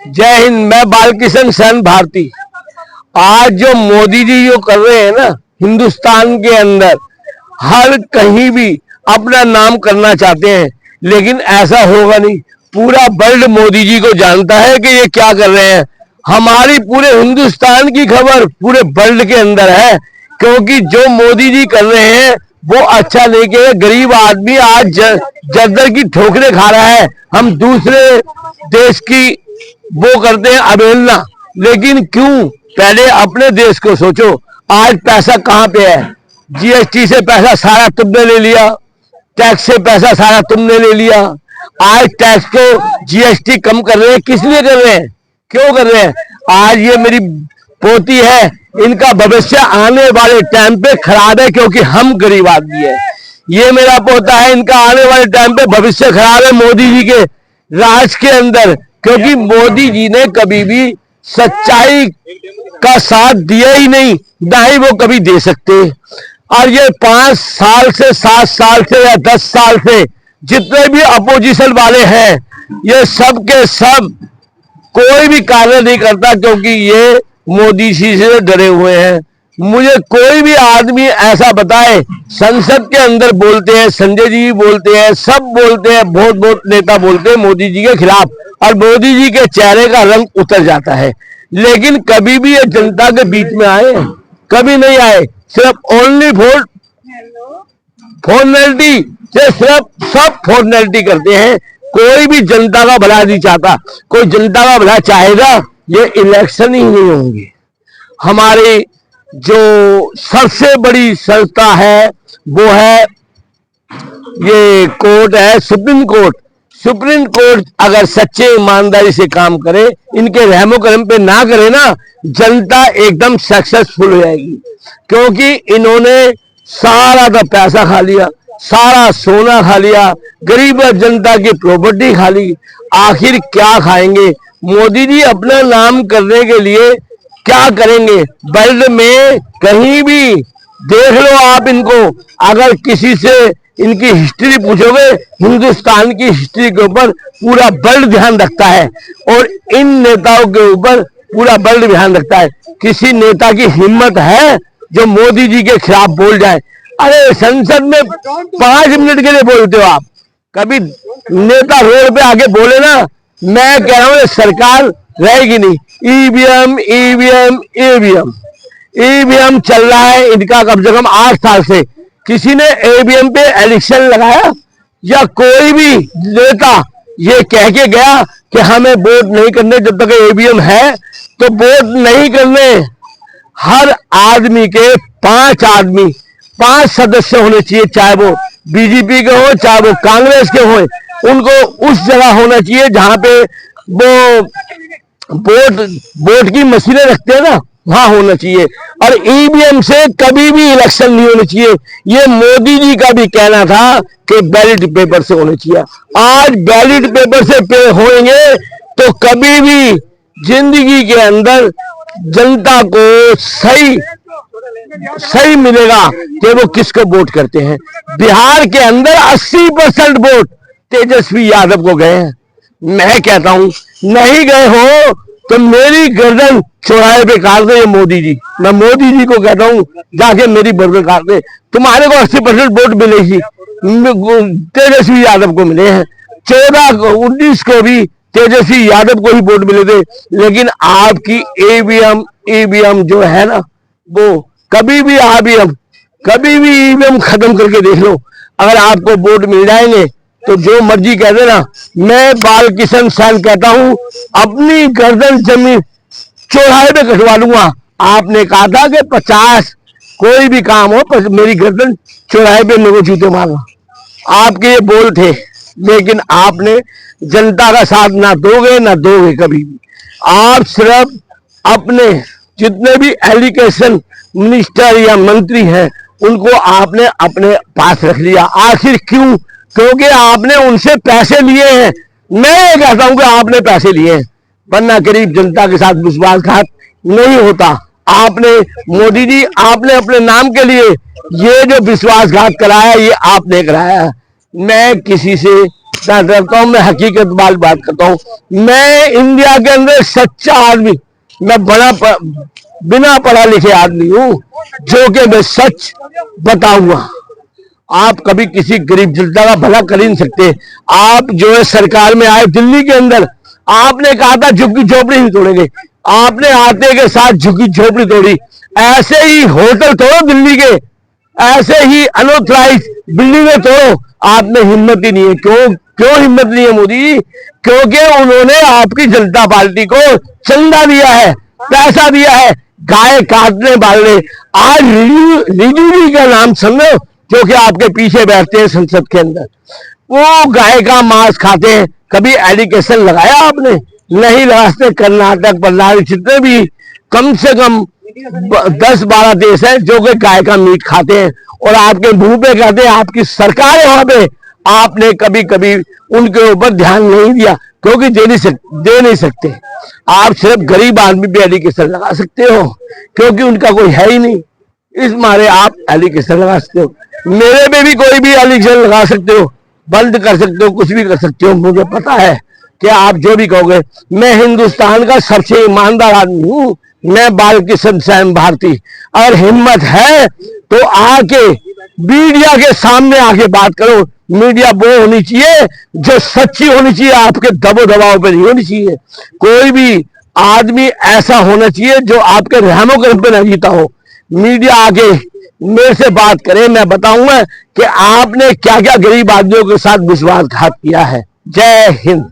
जय हिंद। मैं बालकिशन सेन भारती। आज जो मोदी जी जो कर रहे हैं ना, हिंदुस्तान के अंदर हर कहीं भी अपना नाम करना चाहते हैं, लेकिन ऐसा होगा नहीं। पूरा वर्ल्ड मोदी जी को जानता है कि ये क्या कर रहे हैं। हमारी पूरे हिंदुस्तान की खबर पूरे वर्ल्ड के अंदर है, क्योंकि जो मोदी जी कर रहे हैं वो अच्छा लेके गरीब आदमी आज जर्दर की ठोकरें खा रहा है। हम दूसरे देश की वो करते हैं अवहेलना, लेकिन क्यों? पहले अपने देश को सोचो। आज पैसा कहाँ पे है? जीएसटी से पैसा सारा तुमने ले लिया, टैक्स से पैसा सारा तुमने ले लिया। आज टैक्स को जीएसटी कम कर रहे हैं, किस लिए कर रहे हैं? क्यों कर रहे हैं? आज ये मेरी पोती है, इनका भविष्य आने वाले टाइम पे खराब है, क्योंकि हम गरीब आदमी है। ये मेरा पोता है, इनका आने वाले टाइम पे भविष्य खराब है मोदी जी के राज के अंदर, क्योंकि मोदी जी ने कभी भी सच्चाई का साथ दिया ही नहीं, ना ही वो कभी दे सकते। और ये 5 साल से 7 साल से या 10 साल से जितने भी अपोजिशन वाले हैं, ये सब के सब कोई भी कार्य नहीं करता, क्योंकि ये मोदी जी से डरे हुए हैं। मुझे कोई भी आदमी ऐसा बताए, संसद के अंदर बोलते हैं, संजय जी बोलते हैं, सब बोलते हैं, बहुत नेता बोलते हैं मोदी जी के खिलाफ, और मोदी जी के चेहरे का रंग उतर जाता है, लेकिन कभी भी ये जनता के बीच में आए? कभी नहीं आए। सिर्फ ओनली फॉर्मेलिटी से सिर्फ सब फॉर्मेलिटी करते हैं। कोई भी जनता का भला नहीं चाहता। कोई जनता का भला चाहेगा, ये इलेक्शन ही नहीं होंगे। हमारी जो सबसे बड़ी संस्था है वो है ये कोर्ट है, सुप्रीम कोर्ट। सुप्रीम कोर्ट अगर सच्चे ईमानदारी से काम करे, इनके रहमो करम पे ना करे ना, जनता एकदम सक्सेसफुल हो जाएगी। क्योंकि इन्होंने सारा का पैसा खा लिया, सारा सोना खा लिया, गरीब जनता की प्रॉपर्टी खा ली। आखिर क्या खाएंगे? मोदी जी अपना नाम करने के लिए क्या करेंगे? वर्ल्ड में कहीं भी देख लो आप इनको, अगर किसी से इनकी हिस्ट्री पूछोगे, हिंदुस्तान की हिस्ट्री के ऊपर पूरा वर्ल्ड ध्यान रखता है, और इन नेताओं के ऊपर पूरा वर्ल्ड ध्यान रखता है। किसी नेता की हिम्मत है जो मोदी जी के खिलाफ बोल जाए? अरे संसद में 5 मिनट के लिए बोलते हो आप। कभी नेता रोड पे आके बोले ना, मैं कह रहा हूं सरकार रहेगी नहीं। ईवीएम ईवीएम ईवीएम ईवीएम चल रहा है इनका कम से कम 8 साल से। किसी ने ईवीएम पे इलेक्शन लगाया? या कोई भी नेता ये कह के गया कि हमें वोट नहीं करने जब तक ईवीएम है? तो वोट नहीं करने। हर आदमी के 5 सदस्य होने चाहिए, चाहे वो बीजेपी के हो, चाहे वो कांग्रेस के हो। उनको उस जगह होना चाहिए जहां पे वो वोट की मशीनें रखते हैं ना, वहां होना चाहिए। और ईवीएम से कभी भी इलेक्शन नहीं होना चाहिए। ये मोदी जी का भी कहना था कि बैलेट पेपर से होने चाहिए। आज बैलेट पेपर से होंगे तो कभी भी जिंदगी के अंदर जनता को सही मिलेगा कि वो किसको वोट करते हैं। बिहार के अंदर 80% वोट तेजस्वी यादव को गए हैं। मैं कहता हूं, नहीं गए हो तो मेरी गर्दन चौराहे पे काट दे ये मोदी जी। मैं मोदी जी को कहता हूं, जाके मेरी गर्दन काट दे। तुम्हारे को 80% वोट मिलेगी, तेजस्वी यादव को मिले हैं। 14-19 को भी तेजस्वी यादव को ही वोट मिले थे। लेकिन आपकी ईवीएम जो है ना, वो कभी भी ईवीएम खत्म करके देख लो, अगर आपको वोट मिल जाएंगे तो जो मर्जी कह देना। मैं बालकिशन सेन कहता हूं, अपनी गर्दन जमीन चौराहे पे कटवा लूंगा। आपने कहा था कि 50 कोई भी काम हो, मेरी गर्दन चौराहे पे मेरे को जूते मारना, आपके ये बोल थे। लेकिन आपने जनता का साथ ना दोगे कभी भी। आप सिर्फ अपने जितने भी एजुकेशन मिनिस्टर या मंत्री हैं उनको आपने अपने पास रख लिया। आखिर क्यों? क्योंकि आपने उनसे पैसे लिए हैं। मैं ये कहता हूं कि आपने पैसे लिए हैं, वरना गरीब जनता के साथ विश्वासघात नहीं होता। आपने मोदी जी, आपने अपने नाम के लिए ये जो विश्वासघात कराया, ये आपने कराया। मैं किसी से करता हूँ, मैं हकीकत बात करता हूँ। मैं इंडिया के अंदर सच्चा आदमी, मैं बिना पढ़ा लिखे आदमी हूँ, जो कि मैं सच बताऊंगा। आप कभी किसी गरीब जनता का भला कर ही नहीं सकते। आप जो है सरकार में आए दिल्ली के अंदर, आपने कहा था झुग्गी झोपड़ी नहीं तोड़ेंगे, आपने आते के साथ झुग्गी झोपड़ी तोड़ी। ऐसे ही होटल तोड़ो दिल्ली के, ऐसे ही अनऑथराइज बिल्डिंगें तोड़ो। आप में हिम्मत ही नहीं है। क्यों हिम्मत नहीं है मोदी जी? क्योंकि उन्होंने आपकी जनता पार्टी को चंदा दिया है, पैसा दिया है, गाय काटने वाले। आज रिजू जी का नाम सुनो, जो कि आपके पीछे बैठते हैं संसद के अंदर, वो गाय का मांस खाते हैं। कभी एलिगेशन लगाया आपने? नहीं लगाते। कर्नाटक प्रणाली जितने भी कम से कम 10-12 देश हैं जो कि गाय का मीट खाते हैं, और आपके मुंह पे कहते हैं आपकी सरकार है वहां पे। आपने कभी उनके ऊपर ध्यान नहीं दिया, क्योंकि दे नहीं सकते। आप सिर्फ गरीब आदमी पे एलिगेशन लगा सकते हो, क्योंकि उनका कोई है ही नहीं। इस मारे आप एलिगेशन लगा सकते हो, मेरे पे भी कोई भी एलिगेशन लगा सकते हो, बंद कर सकते हो, कुछ भी कर सकते हो। मुझे पता है कि आप जो भी कहोगे। मैं हिंदुस्तान का सबसे ईमानदार आदमी हूँ, मैं बालकिशन सेन भारती। और हिम्मत है तो आके मीडिया के सामने आके बात करो। मीडिया वो होनी चाहिए जो सच्ची होनी चाहिए, आपके दबो दबाव पे नहीं होनी चाहिए। कोई भी आदमी ऐसा होना चाहिए जो आपके रहमो करम पे न जीता हो। मीडिया आके मेरे से बात करे, मैं बताऊंगा कि आपने क्या क्या गरीब आदमियों के साथ विश्वासघात किया है। जय हिंद।